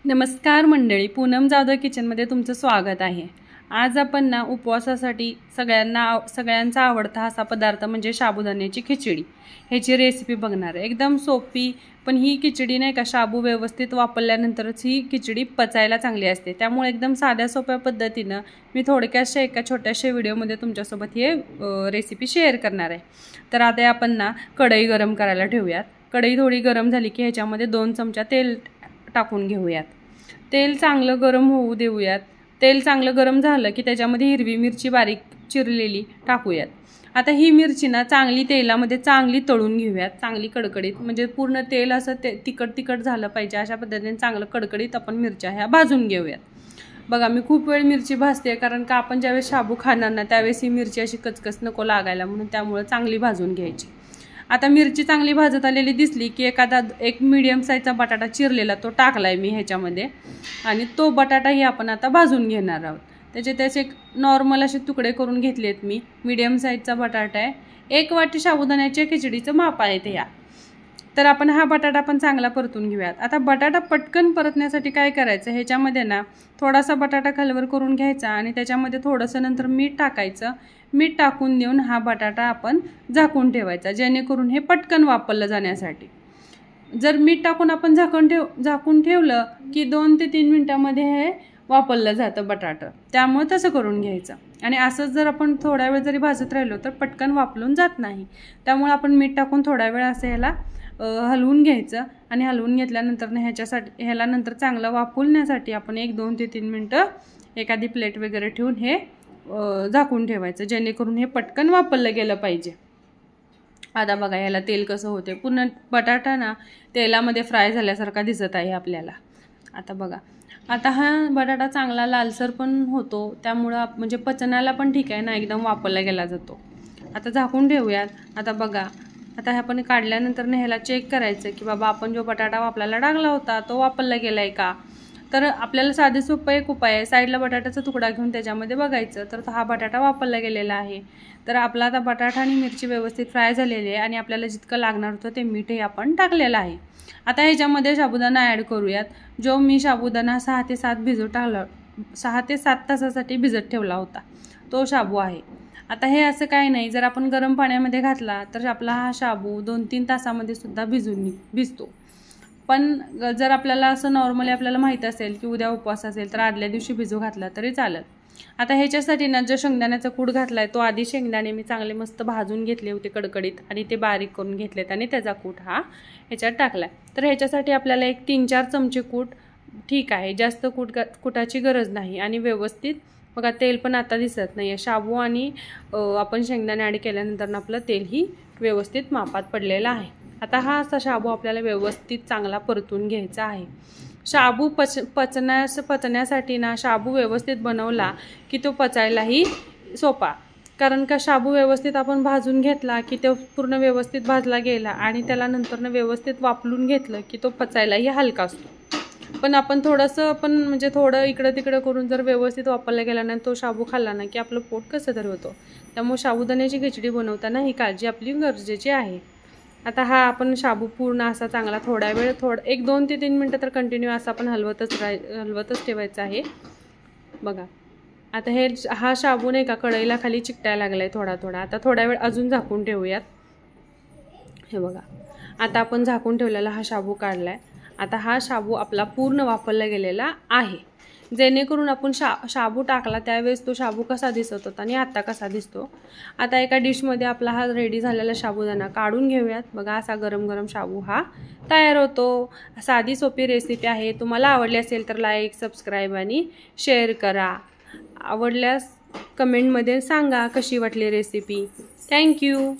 नमस्कार मंडळी, पूनम जाधव किचनमध्ये तुमचं स्वागत आहे। आज आपण ना उपवासासाठी सगळ्यांचा आवडता असा पदार्थ म्हणजे साबुदाण्याची खिचडी ह्याची रेसिपी बघणार आहे। एकदम सोपी, पण ही खिचडी नाही का शाबू व्यवस्थित वापरल्यानंतरच ही खिचडी पचायला चांगली असते। त्यामुळे एकदम साध्या सोप्या पद्धतीने मी थोडक्याशा एका छोट्याशा व्हिडिओमध्ये तुमच्यासोबत हे रेसिपी शेअर करणार आहे। तर आता आपण ना कढई गरम करायला ठेवूयात। कढई थोडी गरम झाली की ह्याच्यामध्ये 2 चमचा तेल टाकून घेऊयात। तेल चांगलं गरम होऊ देऊयात। तेल चांगलं गरम झालं की त्याच्यामध्ये हिरवी मिरची बारीक चिरलेली टाकूयात। आता ही मिरची ना चांगली तेलामध्ये चांगली तळून घेऊयात, चांगली कडकडीत, म्हणजे पूर्ण तेल असं तिखट झालं पाहिजे अशा पद्धतीने चांगलं कडकडीत आपण मिरच्या ह्या भाजून घेऊयात। बघा मी खूप वेळ मिरची भाजते, कारण का आपण ज्यावेळेस शाबू खाणार ना त्यावेळेस ही मिरची अशी कचकच नको लागायला, म्हणून त्यामुळे चांगली भाजून घ्यायची। आता मिरची चांगली भाजत आलेली दिसली की एक मीडियम साईजचा बटाटा चिरलेला तो टाकलाय मी ह्याच्यामध्ये, आणि तो बटाटाही आपण आता भाजून घेणार आहोत। त्याचे नॉर्मल असे तुकडे करून घेतलेत मी। मीडियम साईजचा बटाटा आहे, 1 वाटी साबुदाण्याच्या खिचडीचं माप आहे ते या। तर आपण हा बटाटा पण चांगला परतून घेऊयात। आता बटाटा पटकन परतण्यासाठी काय करायचं, ह्याच्यामध्ये ना थोडासा बटाटा खालवर करून घ्यायचा आणि त्याच्यामध्ये थोडंसं नंतर मीठ टाकायचं। मीठ टाकून देऊन हा बटाटा आपण झाकून ठेवायचा, जेणेकरून हे पटकन वापरलं जाण्यासाठी। जर मीठ टाकून आपण झाकून ठेवलं की 2 ते 3 मिनिटांमध्ये हे वापरलं जातं बटाटा, त्यामुळे तसं करून घ्यायचं। आणि असंच जर आपण थोडा वेळ जरी भाजत राहिलो तर पटकन वापरून जात नाही, त्यामुळे आपण मीठ टाकून थोडा वेळ असं ह्याला हलवून घ्यायचं। आणि हलवून घेतल्यानंतर ह्याला नंतर चांगलं वाफवण्यासाठी आपण 1-2 ते 3 मिनिटं एखादी प्लेट वगैरे ठेवून हे झाकून ठेवायचं, जेणेकरून हे पटकन वापरलं गेलं पाहिजे। आता बघा ह्याला तेल कसं होते, पूर्ण बटाटा ना तेलामध्ये फ्राय झाल्यासारखा दिसत आहे आपल्याला। आता बघा, आता हा बटाटा चांगला लालसर पण होतो, त्यामुळं म्हणजे पचनाला पण ठीक आहे ना, एकदम वापरला गेला जातो। आता झाकून ठेवूयात। आता बघा, आता आपण काढल्यानंतर ना ह्याला चेक करायचं की बाबा आपण जो बटाटा वापरायला टाकला होता तो वापरला गेलाय का। तर आपल्याला साधे सोपं एक उपाय आहे, साईडला बटाट्याचा तुकडा घेऊन त्याच्यामध्ये बघायचं तर हा बटाटा वापरला गेलेला आहे। तर आपला आता बटाटा आणि मिरची व्यवस्थित फ्राय झालेली आहे आणि आपल्याला जितकं लागणार होतं ते मीठ हे आपण टाकलेलं आहे। आता ह्याच्यामध्ये साबुदाणा ॲड करूयात, जो मी साबुदाणा 6 ते 7 तासासाठी भिजत ठेवला होता, तो शाबू आहे। आता हे असं काही नाही, जर आपण गरम पाण्यामध्ये घातला तर आपला हा शाबू 2-3 तासामध्ये सुद्धा भिजतो। पण जर आपल्याला असं नॉर्मली आपल्याला माहीत असेल की उद्या उपवास असेल तर आदल्या दिवशी भिजू घातला तरी चालेल। आता ह्याच्यासाठी ना जो शेंगदाण्याचा कूट घातलाय तो आधी शेंगदाणे मी चांगले मस्त भाजून घेतले होते कडकडीत, आणि ते बारीक करून घेतलेत आणि त्याचा कूट हा ह्याच्यात टाकलाय। तर ह्याच्यासाठी आपल्याला एक 3-4 चमचे कूट ठीक आहे, जास्त कुटाची गरज नाही। आणि व्यवस्थित बघा तेल पण आता दिसत नाही आहे, शाबू आणि आपण शेंगदाणे ॲड केल्यानंतर आपलं तेलही व्यवस्थित मापात पडलेलं आहे। आता हा असा शाबू आपल्याला व्यवस्थित चांगला परतून घ्यायचा आहे। शाबू पचण्यासाठी ना शाबू व्यवस्थित बनवला की तो पचायलाही सोपा, कारण का शाबू व्यवस्थित आपण भाजून घेतला की तो पूर्ण व्यवस्थित भाजला गेला आणि त्याला नंतरनं व्यवस्थित वापरून घेतलं की तो पचायलाही हलका असतो। पण आपण थोडं थोडं इकडं तिकडं करून जर व्यवस्थित वापरला गेला ना तो शाबू खाल्ला ना की आपलं पोट कसं तरी होतं, त्यामुळे साबुदाण्याची खिचडी बनवताना ही काळजी आपली गरजेची आहे। आता हा आपण शाबू पूर्ण असा चांगला थोडा वेळ 1-2 ते 3 मिनिटं तर कंटिन्यू असा आपण हलवतच ठेवायचं आहे। बघा आता हा शाबू नाही का कढईला खाली चिकटायला लागलाय थोडा। आता थोडा वेळ अजून झाकून ठेवूयात। हे बघा, आता आपण झाकून ठेवलेला हा शाबू काढलाय। आता हा शाबू आपला पूर्ण वापरला गेलेला आहे, जेणेकरून आपण शाबू टाकला त्यावेळेस तो शाबू कसा दिसत होता आणि आता कसा दिसतो। आता एका डिशमध्ये आपला हा रेडी झालेला साबुदाणा काढून घेऊयात। बघा असा गरम शाबू हा तयार होतो। साधी सोपी रेसिपी आहे। तुम्हाला आवडली असेल तर लाईक, सबस्क्राईब आणि शेअर करा। आवडल्यास कमेंटमध्ये सांगा कशी वाटली रेसिपी। थँक्यू।